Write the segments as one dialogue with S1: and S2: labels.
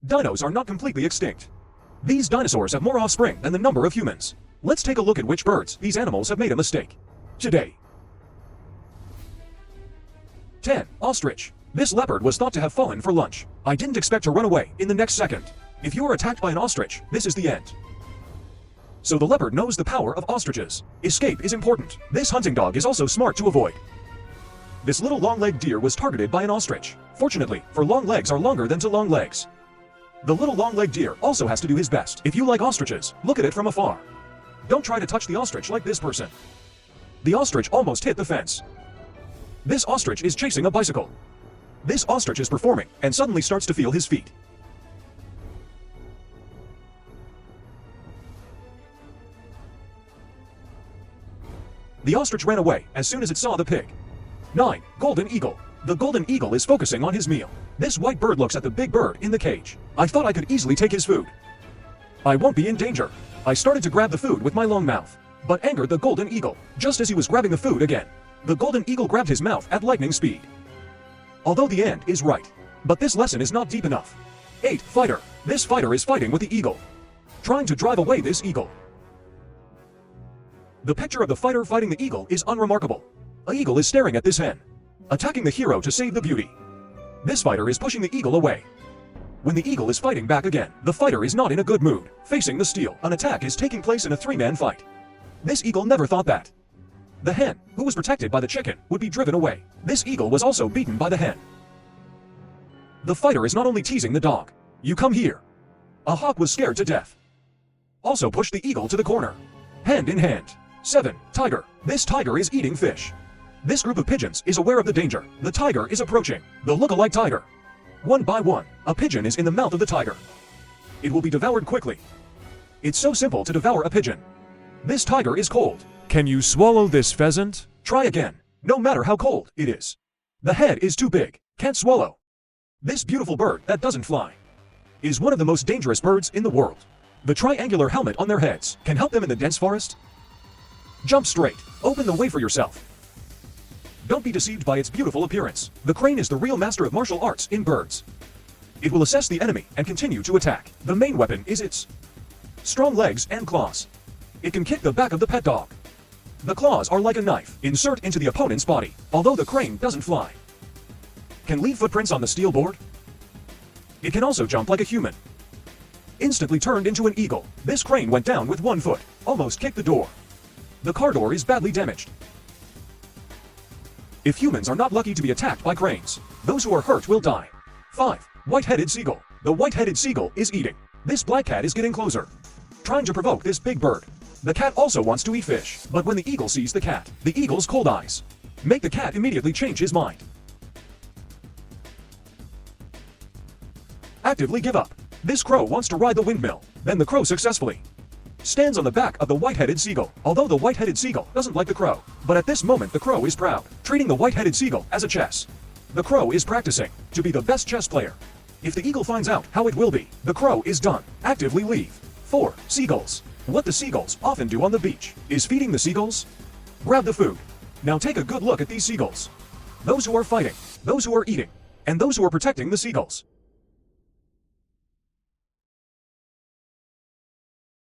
S1: Dinos are not completely extinct. These dinosaurs have more offspring than the number of humans. Let's take a look at which birds these animals have made a mistake today. 10. Ostrich. This leopard was thought to have fallen for lunch. I didn't expect to run away in the next second. If you are attacked by an ostrich, this is the end. So the leopard knows the power of ostriches. Escape is important. This hunting dog is also smart to avoid. This little long-legged deer was targeted by an ostrich. Fortunately, for long legs are longer than to long legs. The little long-legged deer also has to do his best. If you like ostriches, look at it from afar. Don't try to touch the ostrich like this person. The ostrich almost hit the fence. This ostrich is chasing a bicycle. This ostrich is performing and suddenly starts to feel his feet. The ostrich ran away as soon as it saw the pig. 9. Golden eagle. The golden eagle is focusing on his meal. This white bird looks at the big bird in the cage. I thought I could easily take his food. I won't be in danger. I started to grab the food with my long mouth, but angered the golden eagle. Just as he was grabbing the food again, the golden eagle grabbed his mouth at lightning speed. Although the end is right, but this lesson is not deep enough. 8. Fighter. This fighter is fighting with the eagle, trying to drive away this eagle. The picture of the fighter fighting the eagle is unremarkable. An eagle is staring at this hen, attacking the hero to save the beauty. This fighter is pushing the eagle away. When the eagle is fighting back again, the fighter is not in a good mood. Facing the steel, an attack is taking place in a three-man fight. This eagle never thought that the hen, who was protected by the chicken, would be driven away. This eagle was also beaten by the hen. The fighter is not only teasing the dog. You come here. A hawk was scared to death. Also pushed the eagle to the corner. Hand in hand. 7. Tiger. This tiger is eating fish. This group of pigeons is aware of the danger. The tiger is approaching. The look-alike tiger. One by one, a pigeon is in the mouth of the tiger. It will be devoured quickly. It's so simple to devour a pigeon. This tiger is cold. Can you swallow this pheasant? Try again. No matter how cold it is. The head is too big. Can't swallow. This beautiful bird that doesn't fly is one of the most dangerous birds in the world. The triangular helmet on their heads can help them in the dense forest. Jump straight. Open the way for yourself. Don't be deceived by its beautiful appearance. The crane is the real master of martial arts in birds. It will assess the enemy and continue to attack. The main weapon is its strong legs and claws. It can kick the back of the pet dog. The claws are like a knife. Insert into the opponent's body. Although the crane doesn't fly, can leave footprints on the steel board. It can also jump like a human. Instantly turned into an eagle. This crane went down with 1 foot. Almost kicked the door. The car door is badly damaged. If humans are not lucky to be attacked by cranes, those who are hurt will die. 5. White-headed seagull. The white-headed seagull is eating. This black cat is getting closer, trying to provoke this big bird. The cat also wants to eat fish, but when the eagle sees the cat, the eagle's cold eyes make the cat immediately change his mind. Actively give up. This crow wants to ride the windmill. Then the crow successfully stands on the back of the white-headed seagull. Although the white-headed seagull doesn't like the crow, but at this moment the crow is proud, treating the white-headed seagull as a chess. The crow is practicing to be the best chess player. If the eagle finds out how it will be, the crow is done. Actively leave. 4. Seagulls. What the seagulls often do on the beach is feeding the seagulls. Grab the food. Now take a good look at these seagulls. Those who are fighting, those who are eating, and those who are protecting the seagulls.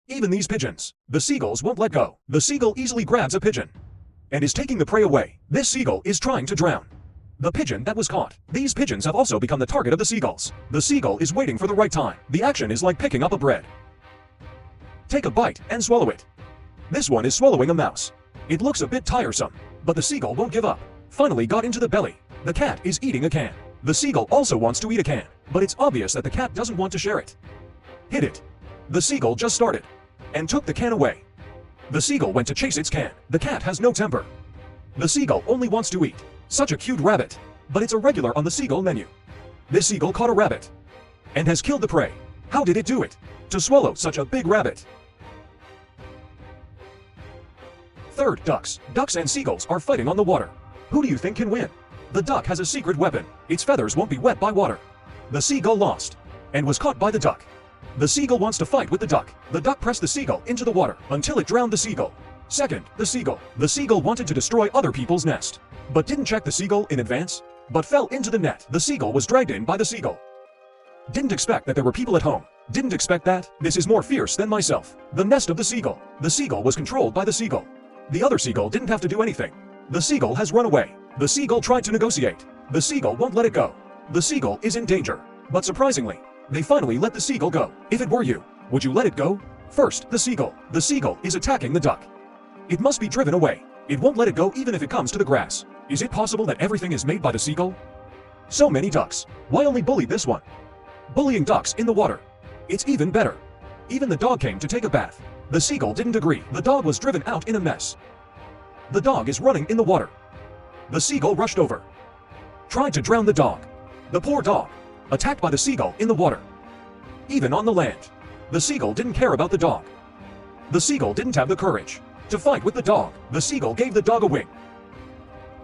S1: Even these pigeons, the seagulls won't let go. The seagull easily grabs a pigeon and is taking the prey away. This seagull is trying to drown the pigeon that was caught. These pigeons have also become the target of the seagulls. The seagull is waiting for the right time. The action is like picking up a bread. Take a bite and swallow it. This one is swallowing a mouse. It looks a bit tiresome, but the seagull won't give up. Finally got into the belly. The cat is eating a can. The seagull also wants to eat a can, but it's obvious that the cat doesn't want to share it. Hit it. The seagull just started and took the can away. The seagull went to chase its can. The cat has no temper. The seagull only wants to eat. Such a cute rabbit, but it's a regular on the seagull menu. This seagull caught a rabbit and has killed the prey. How did it do it to swallow such a big rabbit? 3rd, ducks. Ducks and seagulls are fighting on the water. Who do you think can win? The duck has a secret weapon. Its feathers won't be wet by water. The seagull lost and was caught by the duck. The seagull wants to fight with the duck. The duck pressed the seagull into the water until it drowned the seagull. 2nd, the seagull. The seagull wanted to destroy other people's nest, but didn't check the seagull in advance, but fell into the net. The seagull was dragged in by the seagull. Didn't expect that there were people at home. Didn't expect that. This is more fierce than myself. The nest of the seagull. The seagull was controlled by the seagull. The other seagull didn't have to do anything. The seagull has run away. The seagull tried to negotiate. The seagull won't let it go. The seagull is in danger. But surprisingly, they finally let the seagull go. If it were you, would you let it go? First, the seagull. The seagull is attacking the duck. It must be driven away. It won't let it go even if it comes to the grass. Is it possible that everything is made by the seagull? So many ducks. Why only bully this one? Bullying ducks in the water. It's even better. Even the dog came to take a bath. The seagull didn't agree. The dog was driven out in a mess. The dog is running in the water. The seagull rushed over. Tried to drown the dog. The poor dog. Attacked by the seagull in the water. Even on the land. The seagull didn't care about the dog. The seagull didn't have the courage to fight with the dog. The seagull gave the dog a wing.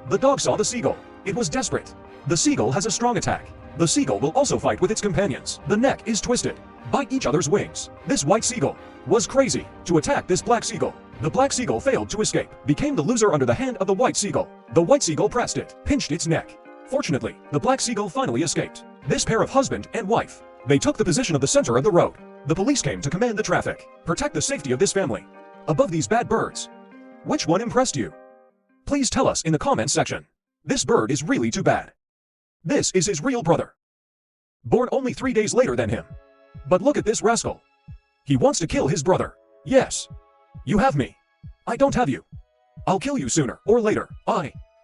S1: The dog saw the seagull. It was desperate. The seagull has a strong attack. The seagull will also fight with its companions. The neck is twisted. Bite each other's wings. This white seagull was crazy to attack this black seagull. The black seagull failed to escape. Became the loser under the hand of the white seagull. The white seagull pressed it. Pinched its neck. Fortunately, the black seagull finally escaped. This pair of husband and wife. They took the position of the center of the road. The police came to command the traffic. Protect the safety of this family. Above these bad birds. Which one impressed you? Please tell us in the comments section. This bird is really too bad. This is his real brother. Born only 3 days later than him. But look at this rascal. He wants to kill his brother. Yes. You have me. I don't have you. I'll kill you sooner or later.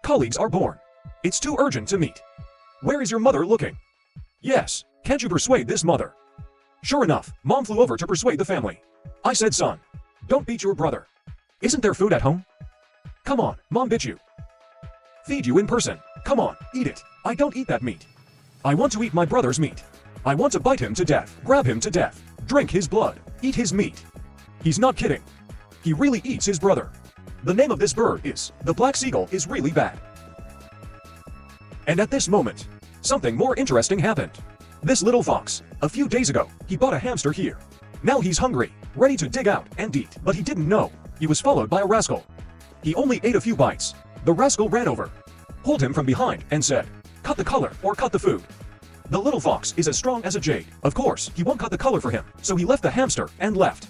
S1: Colleagues are born. It's too urgent to meet. Where is your mother looking? Yes. Can't you persuade this mother? Sure enough, mom flew over to persuade the family. I said, son, don't beat your brother. Isn't there food at home? Come on, mom bit you. Feed you in person. Come on, eat it. I don't eat that meat. I want to eat my brother's meat. I want to bite him to death, grab him to death, drink his blood, eat his meat. He's not kidding. He really eats his brother. The name of this bird is, the black seagull is really bad. And at this moment, something more interesting happened. This little fox, a few days ago, he bought a hamster here. Now he's hungry, ready to dig out and eat, but he didn't know. He was followed by a rascal. He only ate a few bites. The rascal ran over, pulled him from behind, and said, cut the color or cut the food. The little fox is as strong as a jade. Of course, he won't cut the color for him, so he left the hamster and left.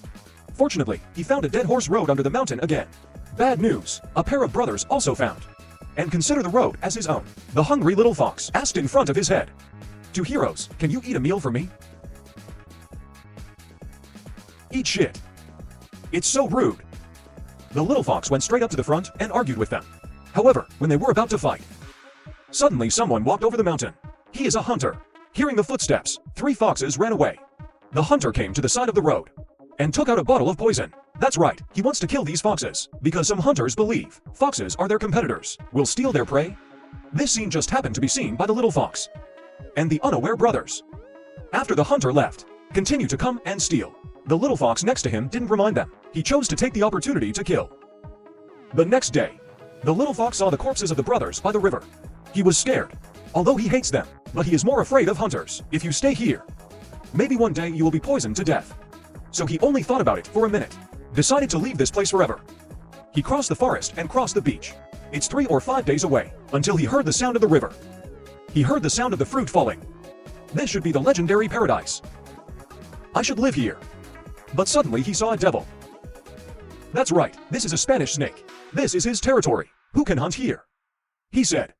S1: Fortunately, he found a dead horse road under the mountain again. Bad news, a pair of brothers also found. And consider the road as his own. The hungry little fox asked in front of his head, two heroes, can you eat a meal for me? Eat shit. It's so rude. The little fox went straight up to the front and argued with them. However, when they were about to fight, suddenly someone walked over the mountain. He is a hunter. Hearing the footsteps, 3 foxes ran away. The hunter came to the side of the road and took out a bottle of poison. That's right, he wants to kill these foxes because some hunters believe foxes are their competitors, will steal their prey. This scene just happened to be seen by the little fox and the unaware brothers. After the hunter left, continued to come and steal. The little fox next to him didn't remind them. He chose to take the opportunity to kill. The next day, the little fox saw the corpses of the brothers by the river. He was scared, although he hates them, but he is more afraid of hunters. If you stay here, maybe one day you will be poisoned to death. So he only thought about it for a minute, decided to leave this place forever. He crossed the forest and crossed the beach. It's 3 or 5 days away, until he heard the sound of the river. He heard the sound of the fruit falling. This should be the legendary paradise. I should live here. But suddenly he saw a devil. That's right, this is a Spanish snake. This is his territory. Who can hunt here? He said,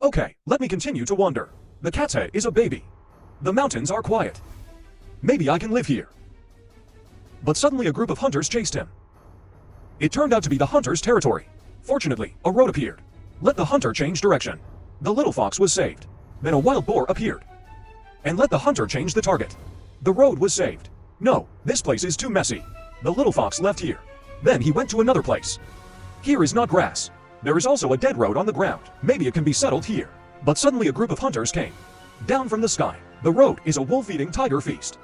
S1: okay, let me continue to wander. The cat's head is a baby. The mountains are quiet. Maybe I can live here. But suddenly a group of hunters chased him. It turned out to be the hunter's territory. Fortunately, a road appeared. Let the hunter change direction. The little fox was saved. Then a wild boar appeared and let the hunter change the target. The road was saved. No, this place is too messy. The little fox left here. Then he went to another place. Here is not grass. There is also a dead road on the ground. Maybe it can be settled here. But suddenly a group of hunters came down from the sky. The road is a wolf-eating tiger feast.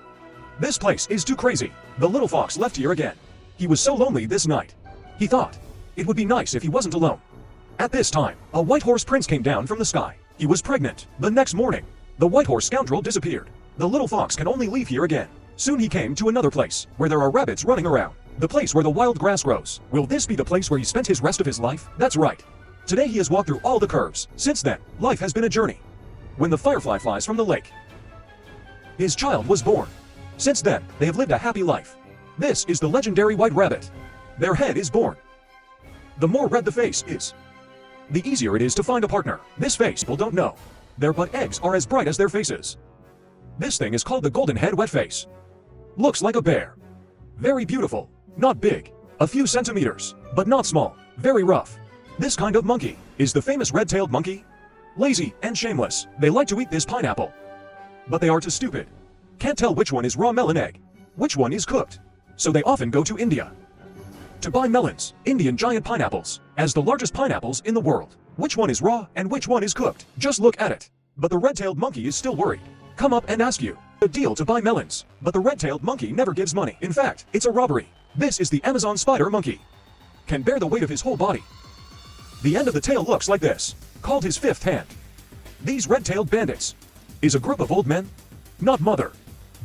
S1: This place is too crazy. The little fox left here again. He was so lonely this night. He thought it would be nice if he wasn't alone. At this time, a white horse prince came down from the sky. He was pregnant. The next morning, the white horse scoundrel disappeared. The little fox can only leave here again. Soon he came to another place, where there are rabbits running around. The place where the wild grass grows. Will this be the place where he spent his rest of his life? That's right. Today he has walked through all the curves. Since then, life has been a journey. When the firefly flies from the lake, His child was born. Since then, they have lived a happy life. This is the legendary white rabbit. Their head is born. The more red the face is, the easier it is to find a partner. This face people don't know. Their butt eggs are as bright as their faces. This thing is called the golden head wet face. Looks like a bear. Very beautiful. Not big. A few centimeters, but not small. Very rough. This kind of monkey is the famous red-tailed monkey. Lazy and shameless. They like to eat this pineapple. But they are too stupid. Can't tell which one is raw melon egg, which one is cooked. So they often go to India to buy melons, Indian giant pineapples, as the largest pineapples in the world. Which one is raw and which one is cooked? Just look at it. But the red-tailed monkey is still worried. Come up and ask you a deal to buy melons. But the red-tailed monkey never gives money. In fact, it's a robbery. This is the Amazon spider monkey. Can bear the weight of his whole body. The end of the tail looks like this, called his fifth hand. These red-tailed bandits is a group of old men. Not mother.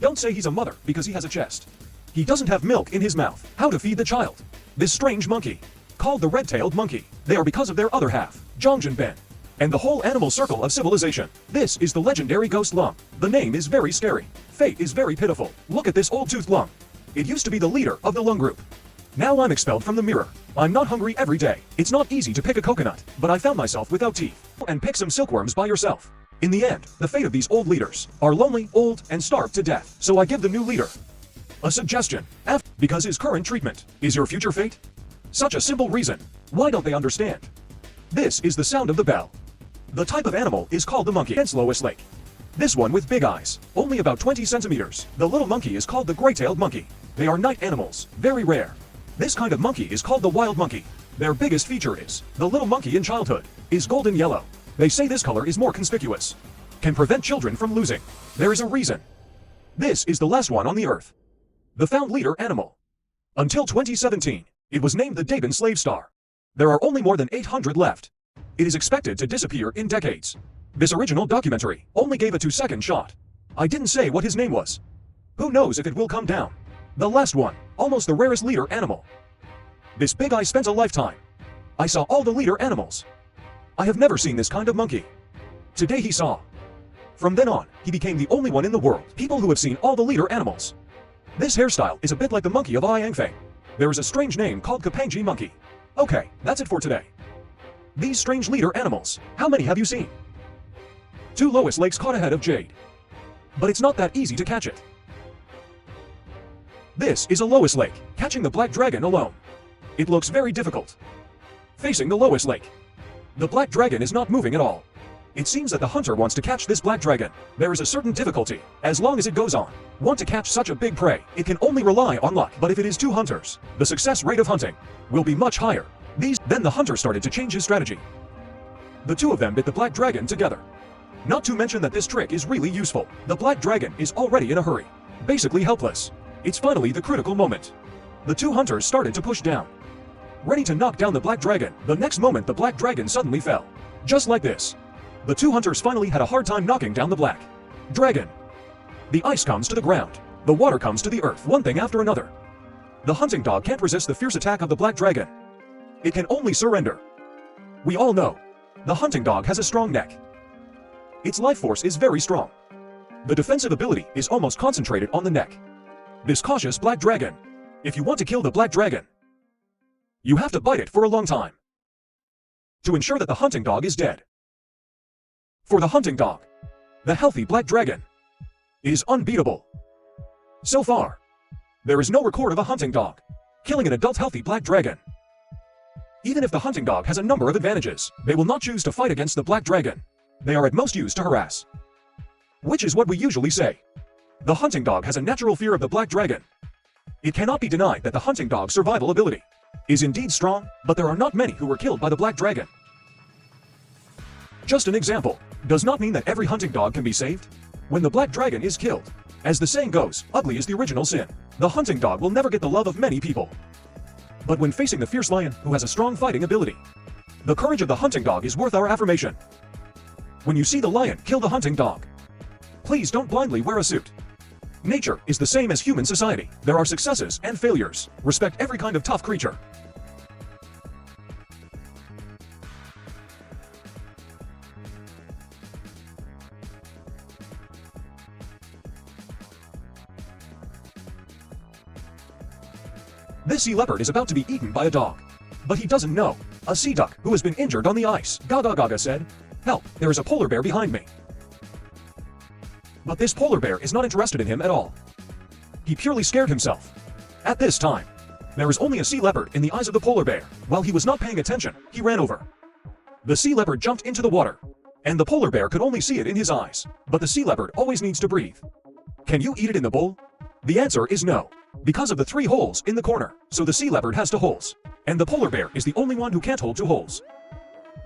S1: Don't say he's a mother because he has a chest. He doesn't have milk in his mouth. How to feed the child? This strange monkey, called the red-tailed monkey. They are because of their other half, Zhongzhenben, and the whole animal circle of civilization. This is the legendary ghost lung. The name is very scary. Fate is very pitiful. Look at this old toothed lung. It used to be the leader of the lung group. Now I'm expelled from the mirror. I'm not hungry every day. It's not easy to pick a coconut, but I found myself without teeth. And pick some silkworms by yourself. In the end, the fate of these old leaders are lonely, old, and starved to death. So I give the new leader a suggestion. Because his current treatment is your future fate? Such a simple reason. Why don't they understand? This is the sound of the bell. The type of animal is called the monkey. Hence lowest lake. This one with big eyes, only about 20 centimeters. The little monkey is called the gray-tailed monkey. They are night animals, very rare. This kind of monkey is called the wild monkey. Their biggest feature is, the little monkey in childhood is golden yellow. They say this color is more conspicuous. Can prevent children from losing. There is a reason. This is the last one on the earth. The found leader animal. Until 2017, it was named the Daban slave star. There are only more than 800 left. It is expected to disappear in decades. This original documentary only gave a 2-second shot. I didn't say what his name was. Who knows if it will come down. The last one, almost the rarest leader animal. This big eye spent a lifetime. I saw all the leader animals. I have never seen this kind of monkey. Today he saw. From then on, he became the only one in the world. People who have seen all the leader animals. This hairstyle is a bit like the monkey of Ayangfeng. There is a strange name called Kapangji monkey. Okay, that's it for today. These strange leader animals, how many have you seen? 2 lowest lakes caught ahead of jade. But it's not that easy to catch it. This is a lowest lake, catching the black dragon alone. It looks very difficult. Facing the lowest lake. The black dragon is not moving at all. It seems that the hunter wants to catch this black dragon. There is a certain difficulty, as long as it goes on. Want to catch such a big prey, it can only rely on luck. But if it is 2 hunters, the success rate of hunting will be much higher. Then the hunter started to change his strategy. The 2 of them bit the black dragon together. Not to mention that this trick is really useful. The black dragon is already in a hurry. Basically helpless. It's finally the critical moment. The 2 hunters started to push down. Ready to knock down the black dragon. The next moment the black dragon suddenly fell. Just like this. The 2 hunters finally had a hard time knocking down the black dragon. The ice comes to the ground. The water comes to the earth. One thing after another. The hunting dog can't resist the fierce attack of the black dragon. It can only surrender. We all know. The hunting dog has a strong neck. Its life force is very strong. The defensive ability is almost concentrated on the neck. This cautious black dragon. If you want to kill the black dragon, you have to bite it for a long time to ensure that the hunting dog is dead. For the hunting dog, the healthy black dragon is unbeatable. So far, there is no record of a hunting dog killing an adult healthy black dragon. Even if the hunting dog has a number of advantages, they will not choose to fight against the black dragon. They are at most used to harass. Which is what we usually say. The hunting dog has a natural fear of the black dragon. It cannot be denied that the hunting dog's survival ability is indeed strong, but there are not many who were killed by the black dragon. Just an example, does not mean that every hunting dog can be saved. When the black dragon is killed, as the saying goes, ugly is the original sin. The hunting dog will never get the love of many people. But when facing the fierce lion, who has a strong fighting ability, the courage of the hunting dog is worth our affirmation. When you see the lion kill the hunting dog, please don't blindly wear a suit. Nature is the same as human society. There are successes and failures. Respect every kind of tough creature. This sea leopard is about to be eaten by a dog. But he doesn't know. A sea duck who has been injured on the ice. Gaga Gaga said, "Help, there is a polar bear behind me." But this polar bear is not interested in him at all. He purely scared himself. At this time, there is only a sea leopard in the eyes of the polar bear. While he was not paying attention, he ran over. The sea leopard jumped into the water, and the polar bear could only see it in his eyes. But the sea leopard always needs to breathe. Can you eat it in the bowl? The answer is no, because of the 3 holes in the corner. So the sea leopard has 2 holes, and the polar bear is the only one who can't hold 2 holes.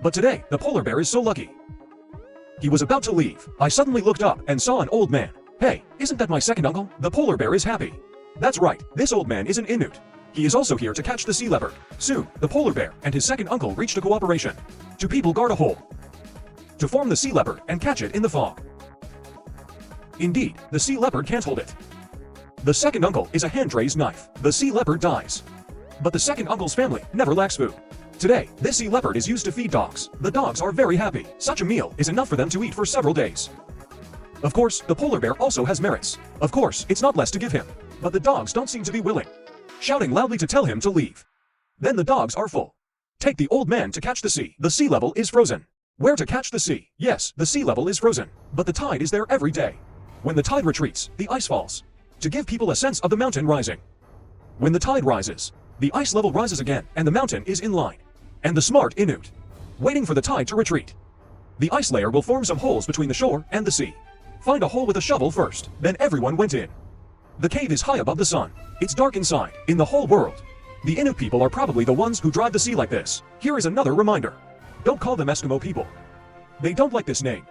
S1: But today, the polar bear is so lucky. He was about to leave. I suddenly looked up and saw an old man. "Hey, isn't that my second uncle?" The polar bear is happy. That's right, this old man is an Inuit. He is also here to catch the sea leopard. Soon, the polar bear and his second uncle reached a cooperation. 2 people guard a hole to form the sea leopard and catch it in the fog. Indeed, the sea leopard can't hold it. The second uncle is a hand-raised knife. The sea leopard dies. But the second uncle's family never lacks food. Today, this sea leopard is used to feed dogs. The dogs are very happy. Such a meal is enough for them to eat for several days. Of course, the polar bear also has merits. Of course, it's not less to give him. But the dogs don't seem to be willing, shouting loudly to tell him to leave. Then the dogs are full. Take the old man to catch the sea. The sea level is frozen. Where to catch the sea? Yes, the sea level is frozen. But the tide is there every day. When the tide retreats, the ice falls, to give people a sense of the mountain rising. When the tide rises, the ice level rises again, and the mountain is in line. And the smart Inuit, waiting for the tide to retreat. The ice layer will form some holes between the shore and the sea. Find a hole with a shovel first, then everyone went in. The cave is high above the sun. It's dark inside. In the whole world, the Inuit people are probably the ones who drive the sea like this. Here is another reminder. Don't call them Eskimo people. They don't like this name.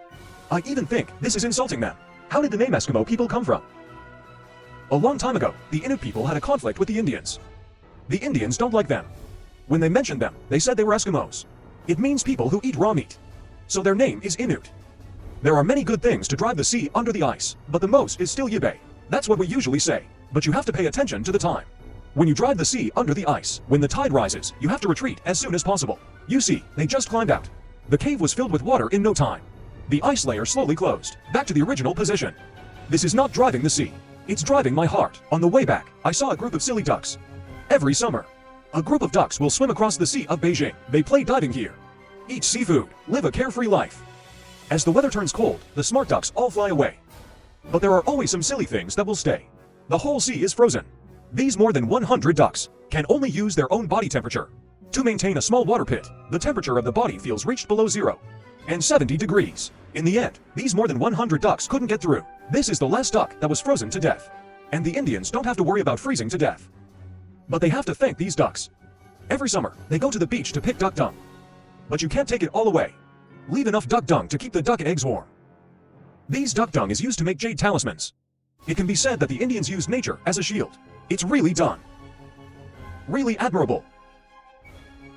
S1: I even think this is insulting them. How did the name Eskimo people come from? A long time ago, the Inuit people had a conflict with the Indians. The Indians don't like them. When they mentioned them, they said they were Eskimos. It means people who eat raw meat. So their name is Inuit. There are many good things to drive the sea under the ice, but the most is still yibe. That's what we usually say. But you have to pay attention to the time. When you drive the sea under the ice, when the tide rises, you have to retreat as soon as possible. You see, they just climbed out. The cave was filled with water in no time. The ice layer slowly closed, back to the original position. This is not driving the sea. It's driving my heart. On the way back, I saw a group of silly ducks. Every summer, a group of ducks will swim across the Sea of Beijing. They play diving here, eat seafood, live a carefree life. As the weather turns cold, the smart ducks all fly away. But there are always some silly things that will stay. The whole sea is frozen. These more than 100 ducks can only use their own body temperature to maintain a small water pit. The temperature of the body feels reached below 0 and 70 degrees. In the end, these more than 100 ducks couldn't get through. This is the last duck that was frozen to death. And the Indians don't have to worry about freezing to death. But they have to thank these ducks. Every summer, they go to the beach to pick duck dung. But you can't take it all away. Leave enough duck dung to keep the duck eggs warm. These duck dung is used to make jade talismans. It can be said that the Indians used nature as a shield. It's really done. Really admirable.